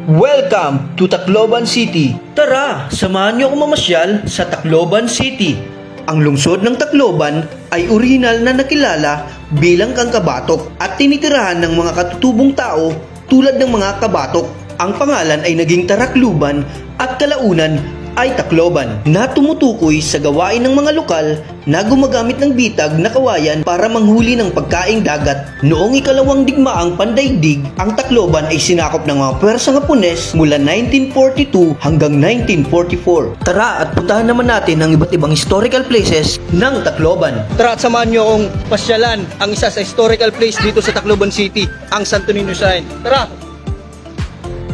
Welcome to Tacloban City. Tara, samahan niyo ako mamasyal sa Tacloban City. Ang lungsod ng Tacloban ay orihinal na nakilala bilang kangkabatok at tinitirahan ng mga katutubong tao tulad ng mga kabatok. Ang pangalan ay naging Tarakluban at kalaunan ay Tacloban na tumutukoy sa gawain ng mga lokal na gumagamit ng bitag na kawayan para manghuli ng pagkaing dagat. Noong ikalawang digmaang pandaigdig, ang Tacloban ay sinakop ng mga pwersang Hapones mula 1942 hanggang 1944. Tara at puntahan naman natin ang iba't ibang historical places ng Tacloban. Tara at samahan nyo akong pasyalan ang isa sa historical place dito sa Tacloban City, ang Santo Niño Shrine. Tara!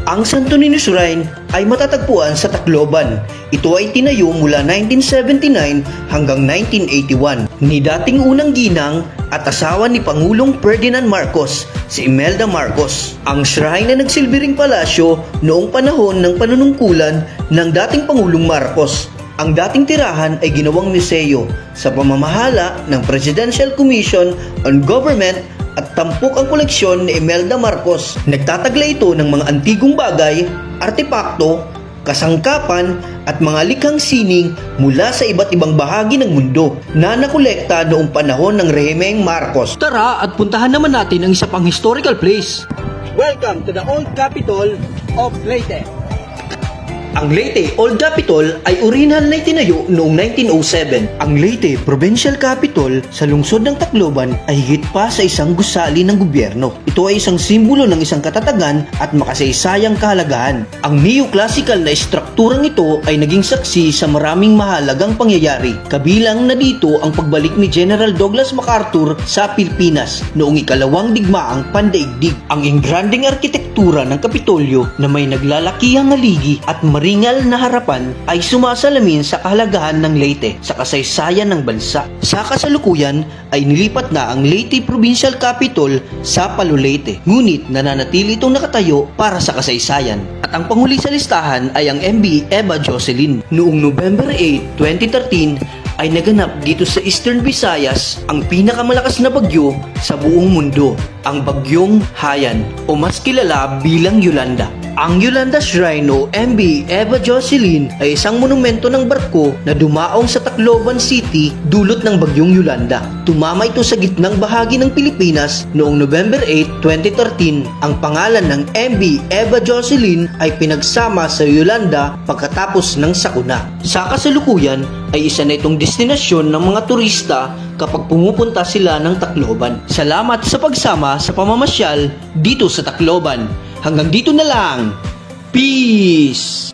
Ang Santo Niño Shrine ay matatagpuan sa Tacloban. Ito ay tinayo mula 1979 hanggang 1981 ni dating unang ginang at asawa ni Pangulong Ferdinand Marcos, si Imelda Marcos. Ang shrine ay nagsilbi ring palasyo noong panahon ng panunungkulan ng dating Pangulong Marcos. Ang dating tirahan ay ginawang museo sa pamamahala ng Presidential Commission on Government at tampok ang koleksyon ni Imelda Marcos. Nagtatagla ito ng mga antigong bagay, artepakto, kasangkapan at mga likhang sining mula sa iba't ibang bahagi ng mundo na nakolekta noong panahon ng Rehimeng Marcos. Tara at puntahan naman natin ang isa pang historical place. Welcome to the Old Capitol of Leyte. Ang Leyte Old Capitol ay orihinal na itinayo noong 1907. Ang Leyte Provincial Capitol sa lungsod ng Tacloban ay higit pa sa isang gusali ng gobyerno. Ito ay isang simbolo ng isang katatagan at makasaysayang kahalagahan. Ang neoclassical na estrukturang ito ay naging saksi sa maraming mahalagang pangyayari. Kabilang na dito ang pagbalik ni General Douglas MacArthur sa Pilipinas noong ikalawang digmaang pandaigdig. Ang engranding arkitektura ng Kapitolyo na may naglalakihang haligi at maringal na harapan ay sumasalamin sa kahalagahan ng Leyte sa kasaysayan ng bansa. Sa kasalukuyan ay nilipat na ang Leyte Provincial Capitol sa Palo Leyte, ngunit nananatili itong nakatayo para sa kasaysayan. At ang panghuli sa listahan ay ang MV Eva Jocelyn. Noong November 8, 2013 ay naganap dito sa Eastern Visayas ang pinakamalakas na bagyo sa buong mundo, ang bagyong Haiyan o mas kilala bilang Yolanda. Ang Yolanda Shrine o MV Eva Jocelyn ay isang monumento ng barko na dumaong sa Tacloban City dulot ng bagyong Yolanda. Tumama ito sa gitnang bahagi ng Pilipinas noong November 8, 2013. Ang pangalan ng MV Eva Jocelyn ay pinagsama sa Yolanda pagkatapos ng sakuna. Sa kasalukuyan ay isa na itong destinasyon ng mga turista kapag pumupunta sila ng Tacloban. Salamat sa pagsama sa pamamasyal dito sa Tacloban. Hanggang dito na lang. Peace!